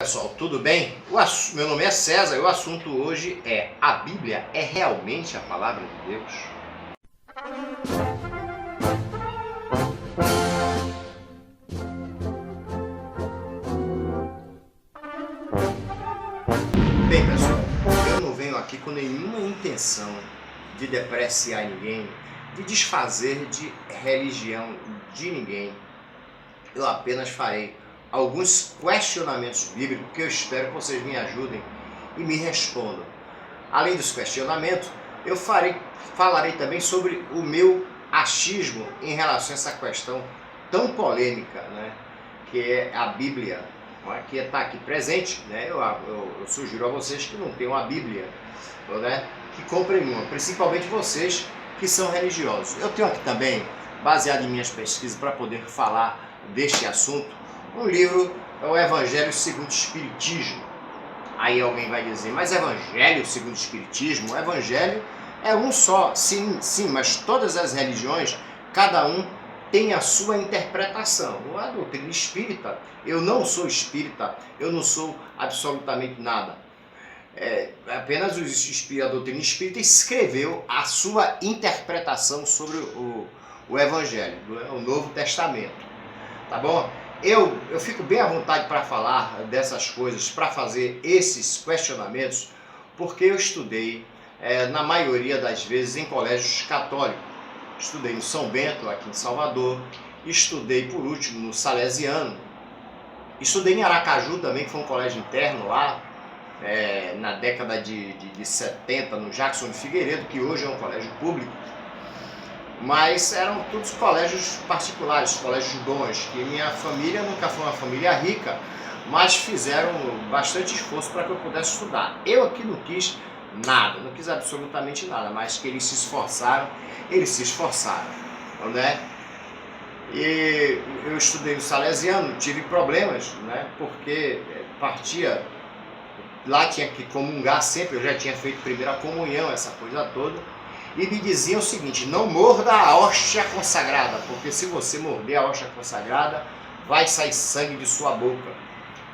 pessoal, tudo bem? Meu nome é César e o assunto hoje é: a Bíblia é realmente a palavra de Deus? Bem, pessoal, eu não venho aqui com nenhuma intenção de depreciar ninguém, de desfazer de religião de ninguém. Eu apenas farei alguns questionamentos bíblicos que eu espero que vocês me ajudem e me respondam. Além dos questionamentos, eu falarei também sobre o meu achismo em relação a essa questão tão polêmica, né, que é a Bíblia, que está aqui presente. Né, eu sugiro a vocês que não tenham a Bíblia, né, que comprem uma, principalmente vocês que são religiosos. Eu tenho aqui também, baseado em minhas pesquisas para poder falar deste assunto, um livro, é o Evangelho segundo o Espiritismo. Aí alguém vai dizer, mas Evangelho segundo o Espiritismo? O Evangelho é um só, sim, mas todas as religiões, cada um tem a sua interpretação. A doutrina espírita, eu não sou espírita, eu não sou absolutamente nada. Apenas a doutrina espírita escreveu a sua interpretação sobre o Evangelho, o Novo Testamento. Tá bom? Eu fico bem à vontade para falar dessas coisas, para fazer esses questionamentos, porque eu estudei, na maioria das vezes, em colégios católicos. Estudei no São Bento, aqui em Salvador, estudei por último no Salesiano, estudei em Aracaju também, que foi um colégio interno lá, na década de 70, no Jackson de Figueiredo, que hoje é um colégio público. Mas eram todos colégios particulares, colégios bons, que minha família nunca foi uma família rica, mas fizeram bastante esforço para que eu pudesse estudar. Eu aqui não quis nada, não quis absolutamente nada, mas que eles se esforçaram, né? E eu estudei no Salesiano, tive problemas, né? Porque partia, lá tinha que comungar sempre, eu já tinha feito primeira comunhão, essa coisa toda. E me diziam o seguinte: não morda a hóstia consagrada, porque se você morder a hóstia consagrada, vai sair sangue de sua boca.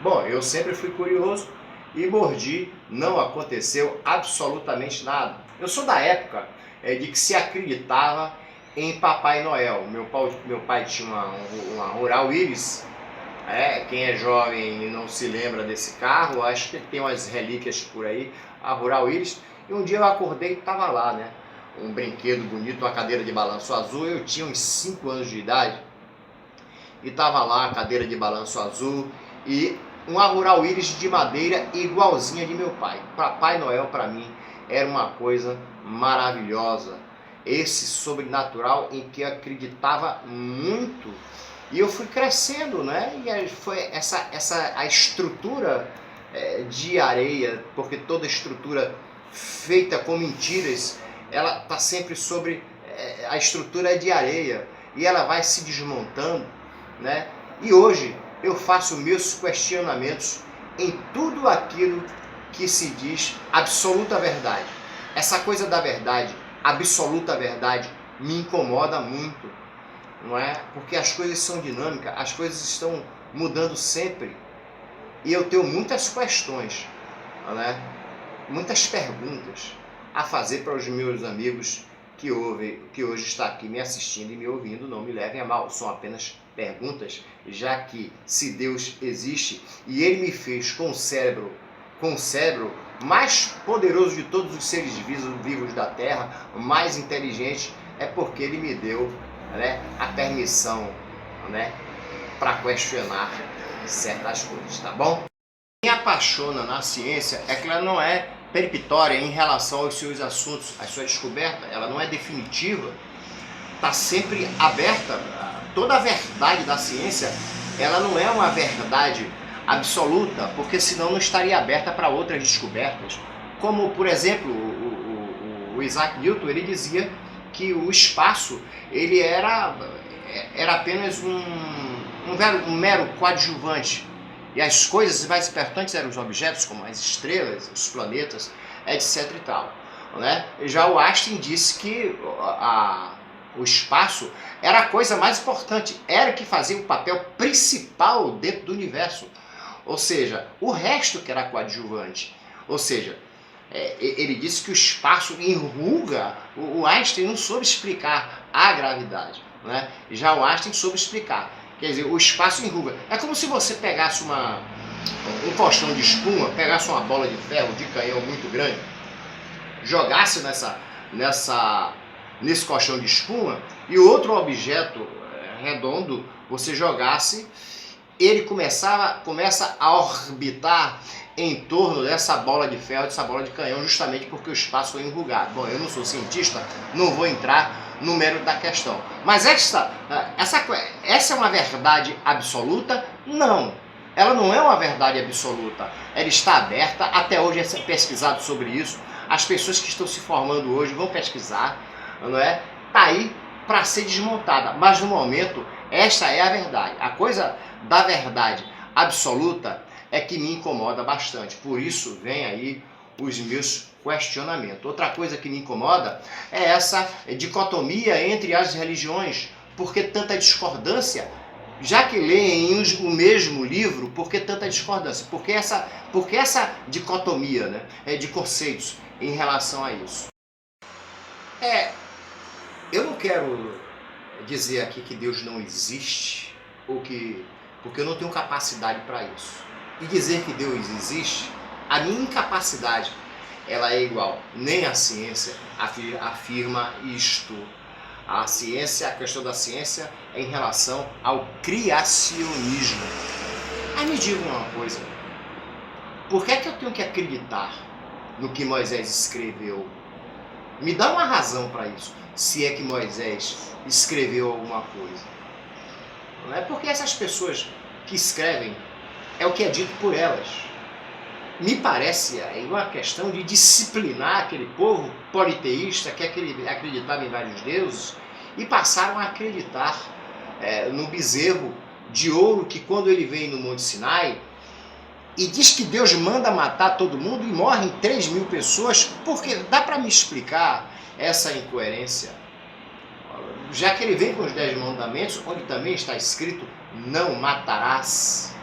Bom, eu sempre fui curioso e mordi, não aconteceu absolutamente nada. Eu sou da época de que se acreditava em Papai Noel. Meu pai tinha uma Rural Willys. Quem é jovem e não se lembra desse carro, acho que tem umas relíquias por aí, a Rural Willys. E um dia eu acordei e estava lá, né? Um brinquedo bonito, uma cadeira de balanço azul. Eu tinha uns 5 anos de idade e estava lá a cadeira de balanço azul e uma Rural Willys de madeira igualzinha de meu pai. Papai Noel para mim era uma coisa maravilhosa, esse sobrenatural em que eu acreditava muito. E eu fui crescendo, né? E foi a estrutura de areia, porque toda estrutura feita com mentiras, ela está sempre sobre a estrutura de areia e ela vai se desmontando, né? E hoje eu faço meus questionamentos em tudo aquilo que se diz absoluta verdade. Essa coisa da verdade, absoluta verdade, me incomoda muito, não é? Porque as coisas são dinâmicas, as coisas estão mudando sempre e eu tenho muitas questões, né? Muitas perguntas a fazer para os meus amigos que hoje está aqui me assistindo e me ouvindo. Não me levem a mal, são apenas perguntas, já que se Deus existe e Ele me fez com o cérebro mais poderoso de todos os seres vivos da Terra, mais inteligente, é porque Ele me deu, né, a permissão, né, para questionar certas coisas, tá bom? Me apaixona na ciência é que ela não é peremptória em relação aos seus assuntos, à sua descoberta, ela não é definitiva, está sempre aberta. Toda a verdade da ciência, ela não é uma verdade absoluta, porque senão não estaria aberta para outras descobertas. Como, por exemplo, o Isaac Newton, ele dizia que o espaço ele era apenas um mero coadjuvante. E as coisas mais importantes eram os objetos, como as estrelas, os planetas, etc. e tal, né? Já o Einstein disse que o espaço era a coisa mais importante, era que fazia o papel principal dentro do universo. Ou seja, o resto que era coadjuvante. Ou seja, ele disse que o espaço enruga. O Einstein não soube explicar a gravidade, né? Já o Einstein soube explicar. Quer dizer, o espaço enruga. É como se você pegasse um colchão de espuma, pegasse uma bola de ferro de canhão muito grande, jogasse nesse colchão de espuma e outro objeto redondo você jogasse, ele começa a orbitar em torno dessa bola de ferro, dessa bola de canhão, justamente porque o espaço foi enrugado. Bom, eu não sou cientista, não vou entrar no mérito da questão. Mas essa é uma verdade absoluta? Não. Ela não é uma verdade absoluta. Ela está aberta, até hoje é pesquisado sobre isso. As pessoas que estão se formando hoje vão pesquisar, não é? Está aí para ser desmontada. Mas no momento, esta é a verdade. A coisa da verdade absoluta é que me incomoda bastante. Por isso vem aí os meus questionamentos. Outra coisa que me incomoda é essa dicotomia entre as religiões. Por que tanta discordância? Já que leem o mesmo livro, por que tanta discordância? Por que essa dicotomia, né, de conceitos em relação a isso? Eu não quero dizer aqui que Deus não existe, porque eu não tenho capacidade para isso. E dizer que Deus existe, a minha incapacidade, ela é igual. Nem a ciência afirma isto. A questão da ciência é em relação ao criacionismo. Aí me diga uma coisa, por que eu tenho que acreditar no que Moisés escreveu? Me dá uma razão para isso, se é que Moisés escreveu alguma coisa. Não é porque essas pessoas que escrevem é o que é dito por elas. Me parece aí uma questão de disciplinar aquele povo politeísta que acreditava em vários deuses e passaram a acreditar no bezerro de ouro que, quando ele vem no Monte Sinai e diz que Deus manda matar todo mundo e morrem 3.000 pessoas, porque dá para me explicar essa incoerência? Já que ele vem com os 10 mandamentos, onde também está escrito não matarás,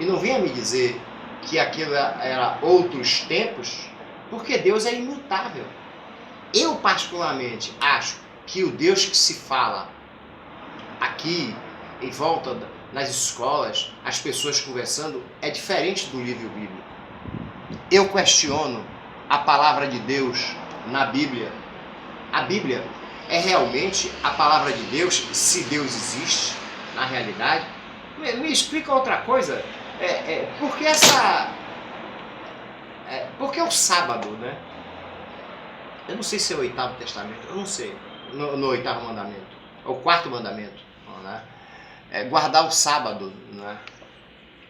e não venha me dizer que aquilo era outros tempos, porque Deus é imutável. Eu particularmente acho que o Deus que se fala aqui, em volta nas escolas, as pessoas conversando, é diferente do livro bíblico. Eu questiono a palavra de Deus na Bíblia. A Bíblia é realmente a palavra de Deus, se Deus existe, na realidade? Me explica outra coisa. Por que o sábado, né? Eu não sei se é o 8º testamento, eu não sei, no 8º mandamento, é o 4º mandamento, né? Guardar o sábado, né,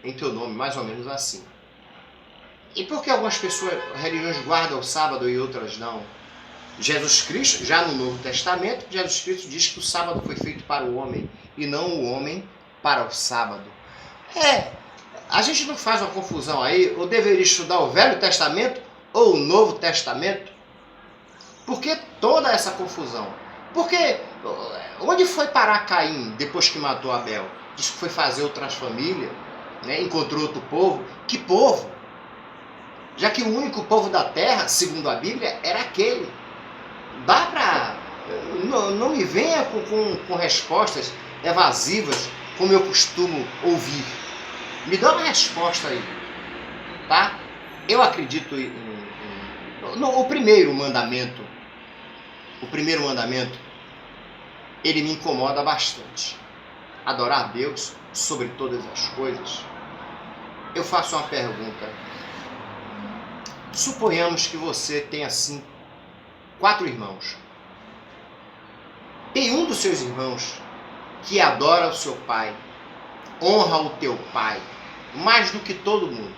em teu nome, mais ou menos assim. E por que algumas religiões guardam o sábado e outras não? Jesus Cristo, já no Novo Testamento, Jesus Cristo diz que o sábado foi feito para o homem e não o homem para o sábado. A gente não faz uma confusão aí, ou deveria estudar o Velho Testamento ou o Novo Testamento? Por que toda essa confusão? Porque onde foi parar Caim depois que matou Abel? Diz que foi fazer outras famílias, né? Encontrou outro povo. Que povo? Já que o único povo da terra, segundo a Bíblia, era aquele. Dá para... Não me venha com respostas evasivas, como eu costumo ouvir. Me dá uma resposta aí, tá? Eu acredito no primeiro mandamento. O primeiro mandamento, ele me incomoda bastante. Adorar Deus sobre todas as coisas. Eu faço uma pergunta. Suponhamos que você tem assim 4 irmãos. Tem um dos seus irmãos que adora o seu pai, honra o teu pai, mais do que todo mundo.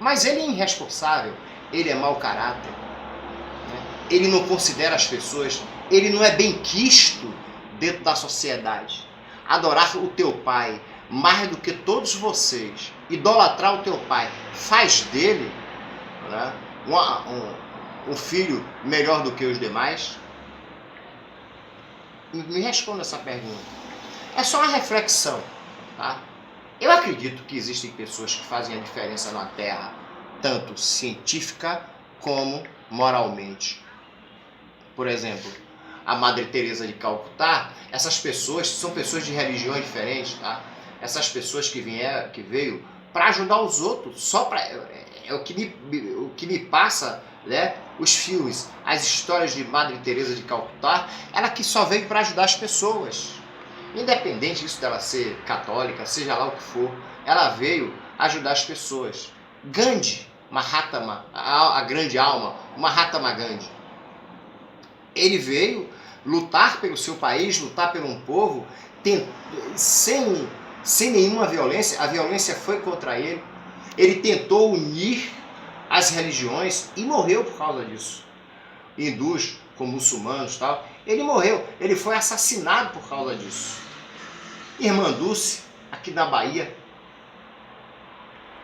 Mas ele é irresponsável, ele é mau caráter, né? Ele não considera as pessoas, ele não é bem quisto dentro da sociedade. Adorar o teu pai mais do que todos vocês, idolatrar o teu pai, faz dele, né, um filho melhor do que os demais? Me responda essa pergunta. É só uma reflexão, tá? Eu acredito que existem pessoas que fazem a diferença na Terra, tanto científica como moralmente. Por exemplo, a Madre Teresa de Calcutá, essas pessoas são pessoas de religiões diferentes, tá? Essas pessoas que veio para ajudar os outros, só para o que me passa, né? Os filmes, as histórias de Madre Teresa de Calcutá, ela que só veio para ajudar as pessoas. Independente disso dela ser católica, seja lá o que for, ela veio ajudar as pessoas. Gandhi, Mahatma, a grande alma, Mahatma Gandhi, ele veio lutar pelo seu país, lutar por um povo, sem nenhuma violência. A violência foi contra ele. Ele tentou unir as religiões e morreu por causa disso. Hindus com muçulmanos e tal. Ele morreu, ele foi assassinado por causa disso. Irmã Dulce, aqui na Bahia,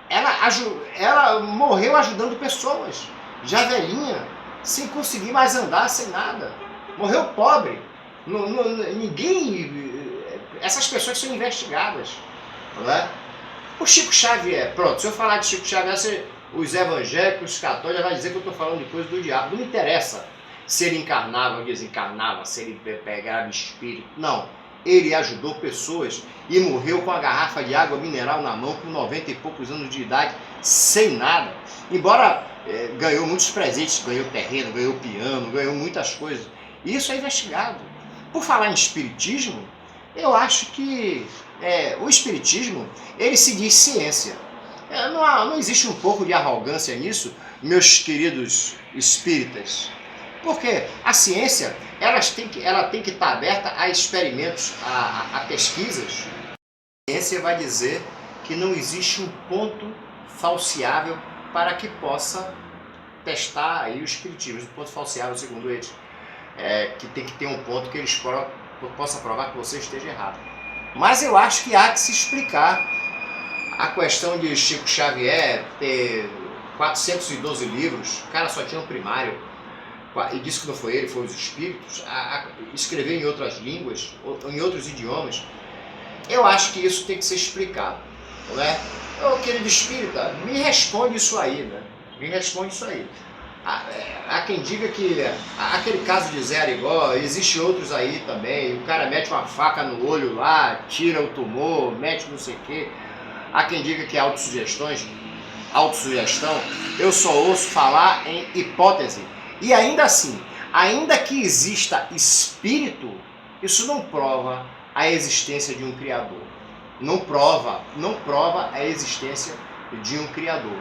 ela morreu ajudando pessoas, já velhinha, sem conseguir mais andar, sem nada. Morreu pobre. Essas pessoas são investigadas. Não é? O Chico Xavier, pronto, se eu falar de Chico Xavier, os evangélicos, os católicos, vai dizer que eu estou falando de coisa do diabo. Não me interessa se ele encarnava ou desencarnava, se ele pegava espírito. Não. Ele ajudou pessoas e morreu com a garrafa de água mineral na mão, com 90 e poucos anos de idade, sem nada. Embora ganhou muitos presentes, ganhou terreno, ganhou piano, ganhou muitas coisas. Isso é investigado. Por falar em espiritismo, eu acho que o espiritismo, ele se diz ciência. Não existe um pouco de arrogância nisso, meus queridos espíritas? Porque a ciência, ela tem que estar aberta a experimentos, a pesquisas. A ciência vai dizer que não existe um ponto falseável para que possa testar aí o espiritismo. O ponto falseável, segundo eles, que tem que ter um ponto que eles possam provar que você esteja errado. Mas eu acho que há que se explicar a questão de Chico Xavier ter 412 livros, o cara só tinha um primário, e disse que não foi ele, foi os espíritos, escrever em outras línguas, em outros idiomas. Eu acho que isso tem que ser explicado, não é? Querido espírita, me responde isso aí, né? Me responde isso aí. Há quem diga que aquele caso de Zé Arigó, existe outros aí também, o cara mete uma faca no olho lá, tira o tumor, mete não sei o quê. Há quem diga que é autossugestão, eu só ouço falar em hipótese. E ainda assim, ainda que exista espírito, isso não prova a existência de um Criador. Não prova a existência de um Criador.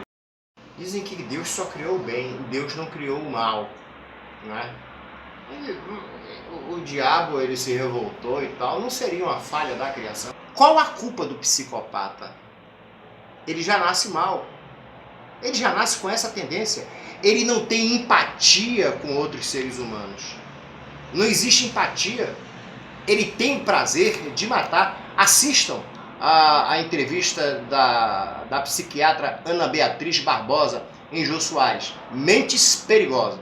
Dizem que Deus só criou o bem, Deus não criou o mal. Não é? O diabo, ele se revoltou e tal, não seria uma falha da criação? Qual a culpa do psicopata? Ele já nasce mal. Ele já nasce com essa tendência. Ele não tem empatia com outros seres humanos. Não existe empatia. Ele tem prazer de matar. Assistam a entrevista da psiquiatra Ana Beatriz Barbosa em Jô Soares. Mentes Perigosas.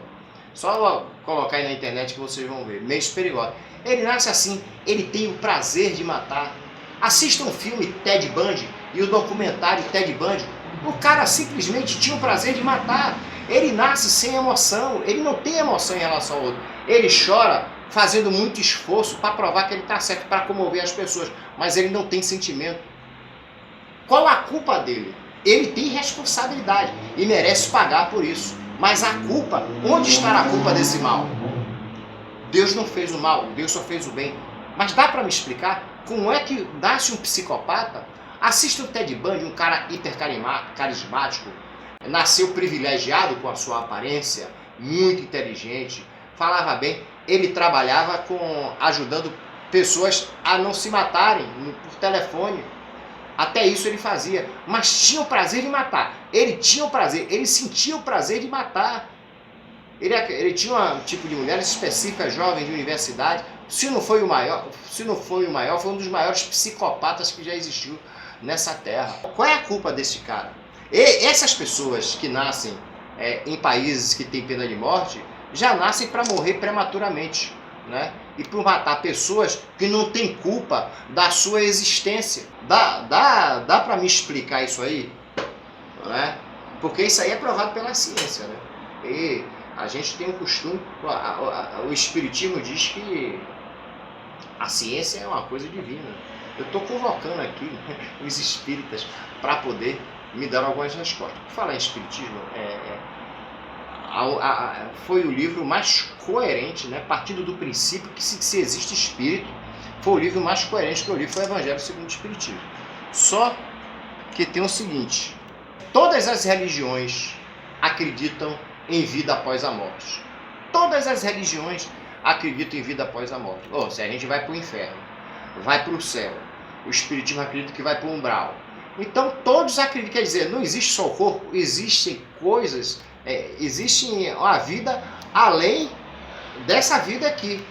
Só colocar aí na internet que vocês vão ver. Mentes Perigosas. Ele nasce assim. Ele tem o prazer de matar. Assistam o filme Ted Bundy e o documentário Ted Bundy. O cara simplesmente tinha o prazer de matar. Ele nasce sem emoção. Ele não tem emoção em relação ao outro. Ele chora fazendo muito esforço para provar que ele está certo, para comover as pessoas. Mas ele não tem sentimento. Qual a culpa dele? Ele tem responsabilidade e merece pagar por isso. Mas a culpa, onde está a culpa desse mal? Deus não fez o mal, Deus só fez o bem. Mas dá para me explicar como é que nasce um psicopata? Assista o Ted Bundy, um cara hipercarismático, nasceu privilegiado com a sua aparência, muito inteligente, falava bem, ele trabalhava ajudando pessoas a não se matarem por telefone. Até isso ele fazia, mas tinha o prazer de matar. Ele tinha o prazer, ele sentia o prazer de matar. Ele tinha um tipo de mulheres específicas, jovens de universidade. Se não foi o maior, foi um dos maiores psicopatas que já existiu nessa terra. Qual é a culpa desse cara? Essas pessoas que nascem em países que têm pena de morte, já nascem para morrer prematuramente, né? e por matar pessoas que não têm culpa da sua existência. Dá para me explicar isso aí? Né? Porque isso aí é provado pela ciência, né? E a gente tem um costume, o Espiritismo diz que a ciência é uma coisa divina. Eu estou convocando aqui, né, os espíritas para poder me dar algumas respostas. Por falar em Espiritismo, foi o livro mais coerente, né, partindo do princípio que se existe espírito, foi o livro mais coerente que eu li, foi o Evangelho segundo o Espiritismo. Só que tem o seguinte: todas as religiões acreditam em vida após a morte. Todas as religiões acreditam em vida após a morte. Ou se a gente vai para o inferno, vai para o céu, o Espiritismo acredita que vai para o umbral. Então todos acreditam, quer dizer, não existe só o corpo, existem coisas, existe a vida além dessa vida aqui.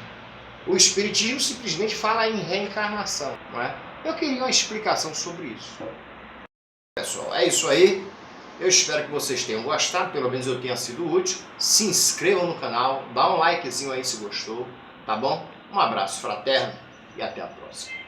O Espiritismo simplesmente fala em reencarnação, não é? Eu queria uma explicação sobre isso. Pessoal, é isso aí. Eu espero que vocês tenham gostado, pelo menos eu tenha sido útil. Se inscrevam no canal, dá um likezinho aí se gostou, tá bom? Um abraço fraterno e até a próxima.